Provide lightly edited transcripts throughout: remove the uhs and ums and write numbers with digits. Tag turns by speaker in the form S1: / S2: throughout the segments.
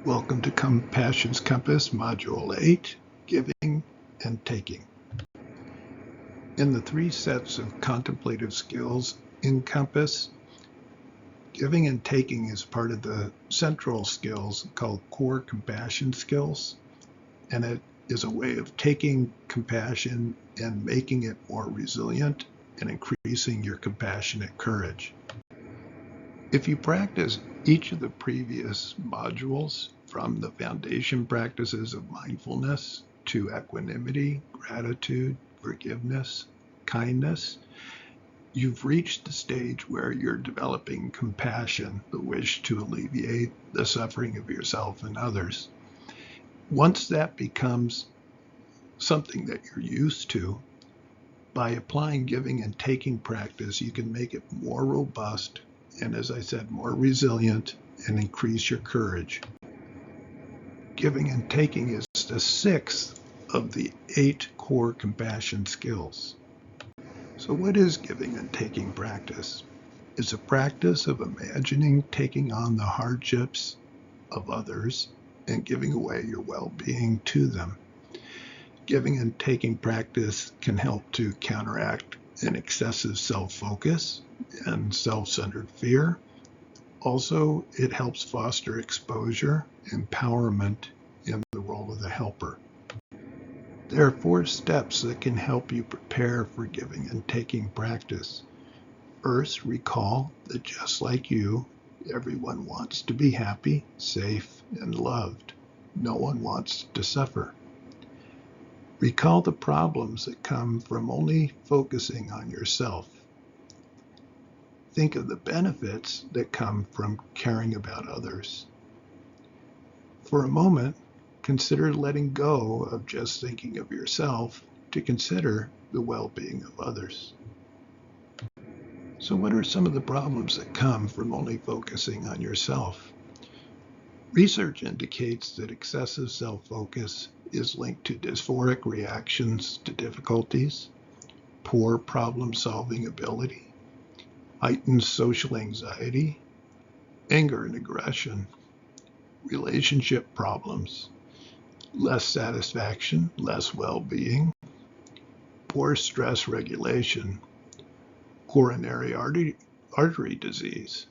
S1: Welcome to Compassion's Compass, Module 8, Giving and Taking. In the 3 sets of contemplative skills in Compass, giving and taking is part of the central skills called core compassion skills, and it is a way of taking compassion and making it more resilient and increasing your compassionate courage. If you practice each of the previous modules, from the foundation practices of mindfulness to equanimity, gratitude, forgiveness, kindness, you've reached the stage where you're developing compassion, the wish to alleviate the suffering of yourself and others. Once that becomes something that you're used to, by applying giving and taking practice, you can make it more robust and, as I said, more resilient and increase your courage. Giving and taking is the 6th of the 8 core compassion skills. So what is giving and taking practice? It's a practice of imagining taking on the hardships of others and giving away your well-being to them. Giving and taking practice can help to counteract an excessive self-focus and self-centered fear. Also, it helps foster exposure, empowerment in the role of the helper. There are 4 steps that can help you prepare for giving and taking practice. First, recall that just like you, everyone wants to be happy, safe, and loved. No one wants to suffer. Recall the problems that come from only focusing on yourself. Think of the benefits that come from caring about others. For a moment, consider letting go of just thinking of yourself to consider the well-being of others. So what are some of the problems that come from only focusing on yourself? Research indicates that excessive self-focus is linked to dysphoric reactions to difficulties, poor problem-solving ability, heightened social anxiety, anger and aggression, relationship problems, less satisfaction, less well-being, poor stress regulation, coronary artery disease.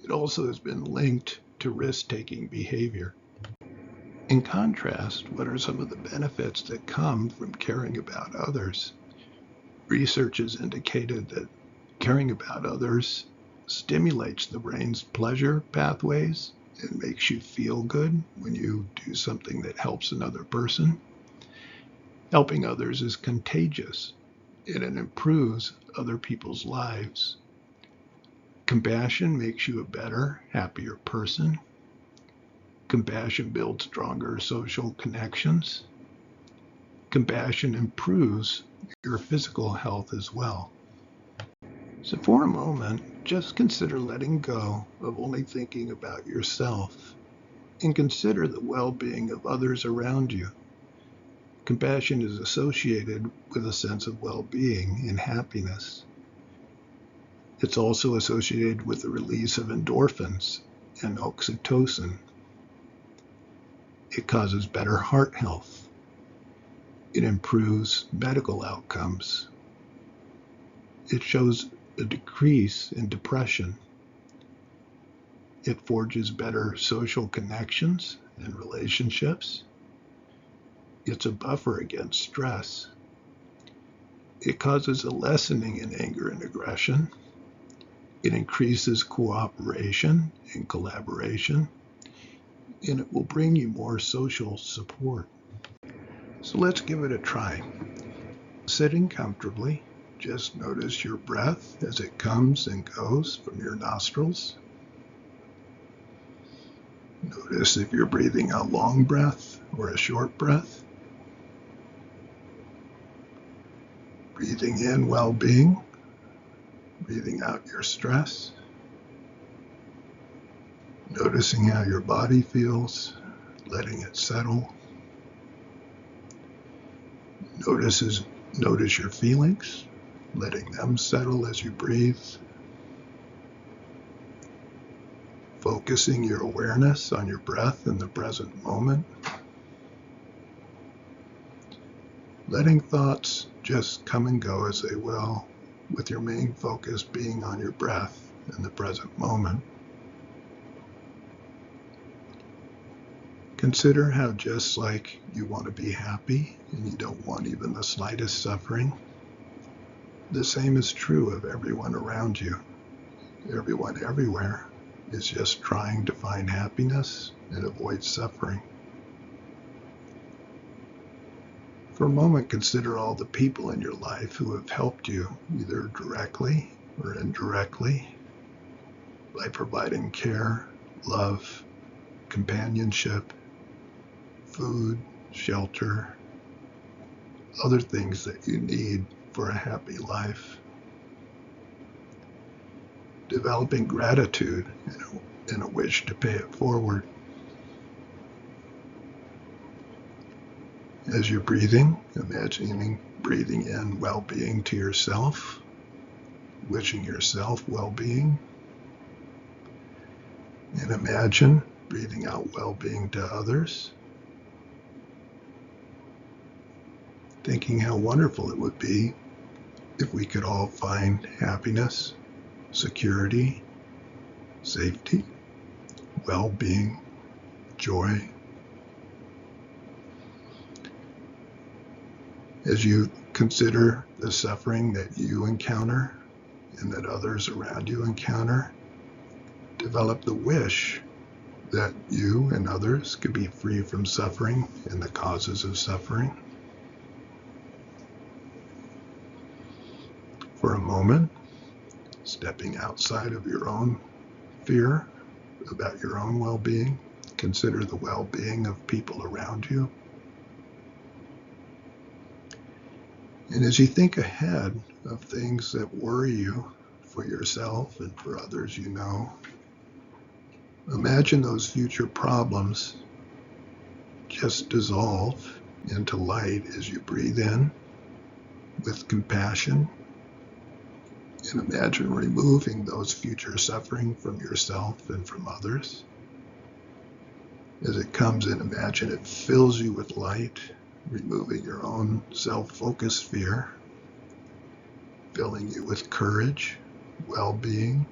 S1: It also has been linked to risk-taking behavior. In contrast, what are some of the benefits that come from caring about others? Research has indicated that caring about others stimulates the brain's pleasure pathways and makes you feel good when you do something that helps another person. Helping others is contagious, and it improves other people's lives. Compassion makes you a better, happier person. Compassion builds stronger social connections. Compassion improves your physical health as well. So for a moment, just consider letting go of only thinking about yourself and consider the well-being of others around you. Compassion is associated with a sense of well-being and happiness. It's also associated with the release of endorphins and oxytocin. It causes better heart health. It improves medical outcomes. It shows a decrease in depression. It forges better social connections and relationships. It's a buffer against stress. It causes a lessening in anger and aggression. It increases cooperation and collaboration, and it will bring you more social support. So let's give it a try. Sitting comfortably, just notice your breath as it comes and goes from your nostrils. Notice if you're breathing a long breath or a short breath. Breathing in well-being, breathing out your stress. Noticing how your body feels, letting it settle. Notice your feelings, letting them settle as you breathe. focusing your awareness on your breath in the present moment, letting thoughts just come and go as they will, with your main focus being on your breath in the present moment. Consider how just like you want to be happy and you don't want even the slightest suffering, the same is true of everyone around you. Everyone everywhere is just trying to find happiness and avoid suffering. For a moment, consider all the people in your life who have helped you, either directly or indirectly, by providing care, love, companionship, food, shelter, other things that you need for a happy life. Developing gratitude and a wish to pay it forward. As you're breathing, imagining breathing in well-being to yourself, wishing yourself well-being, and imagine breathing out well-being to others, thinking how wonderful it would be if we could all find happiness, security, safety, well-being, joy. As you consider the suffering that you encounter and that others around you encounter, develop the wish that you and others could be free from suffering and the causes of suffering. For a moment, stepping outside of your own fear about your own well-being, consider the well-being of people around you. And as you think ahead of things that worry you for yourself and for others you know, imagine those future problems just dissolve into light as you breathe in with compassion, and imagine removing those future suffering from yourself and from others. As it comes in, imagine it fills you with light, removing your own self-focused fear, filling you with courage, well-being.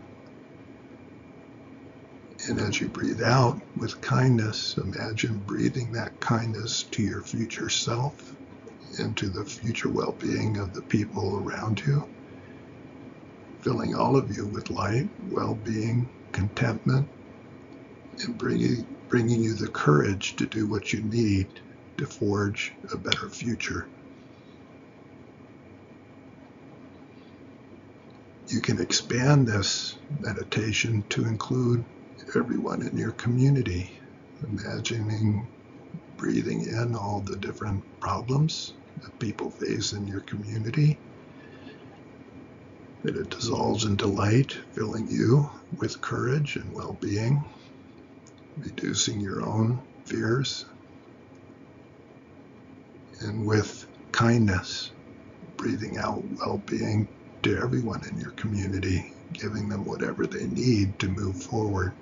S1: And as you breathe out with kindness, imagine breathing that kindness to your future self and to the future well-being of the people around you, filling all of you with light, well-being, contentment, and bringing you the courage to do what you need to forge a better future. You can expand this meditation to include everyone in your community, imagining breathing in all the different problems that people face in your community, that it dissolves into light, filling you with courage and well-being, reducing your own fears, and with kindness, breathing out well-being to everyone in your community, giving them whatever they need to move forward.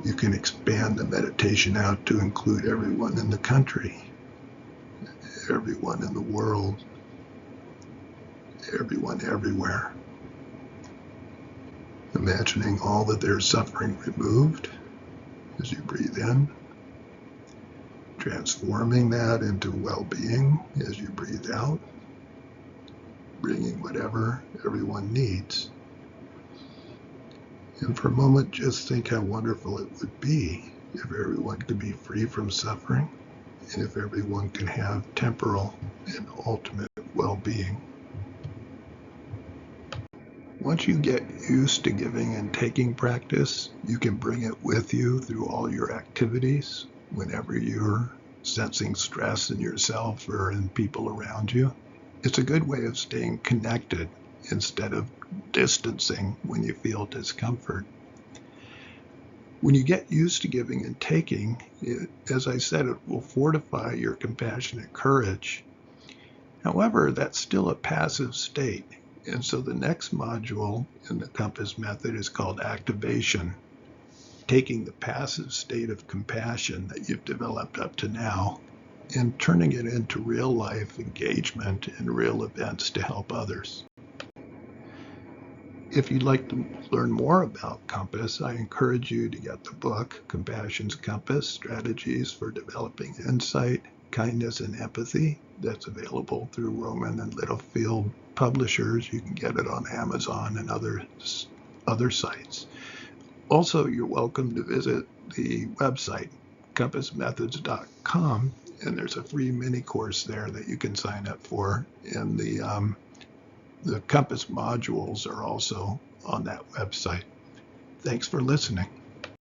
S1: You can expand the meditation out to include everyone in the country, everyone in the world, everyone everywhere. Imagining all of their suffering removed as you breathe in, transforming that into well-being as you breathe out, bringing whatever everyone needs. And for a moment, just think how wonderful it would be if everyone could be free from suffering and if everyone can have temporal and ultimate well-being. Once you get used to giving and taking practice, you can bring it with you through all your activities whenever you're sensing stress in yourself or in people around you. It's a good way of staying connected instead of distancing when you feel discomfort. When you get used to giving and taking, as I said, it will fortify your compassionate courage. However, that's still a passive state. And so the next module in the Compass method is called activation, taking the passive state of compassion that you've developed up to now and turning it into real life engagement in real events to help others. If you'd like to learn more about Compass, I encourage you to get the book, Compassion's Compass, Strategies for Developing Insight, Kindness, and Empathy. That's available through Rowman and Littlefield publishers. You can get it on Amazon and other sites. Also, you're welcome to visit the website, compassmethods.com, and there's a free mini course there that you can sign up for. And the Compass modules are also on that website. Thanks for listening.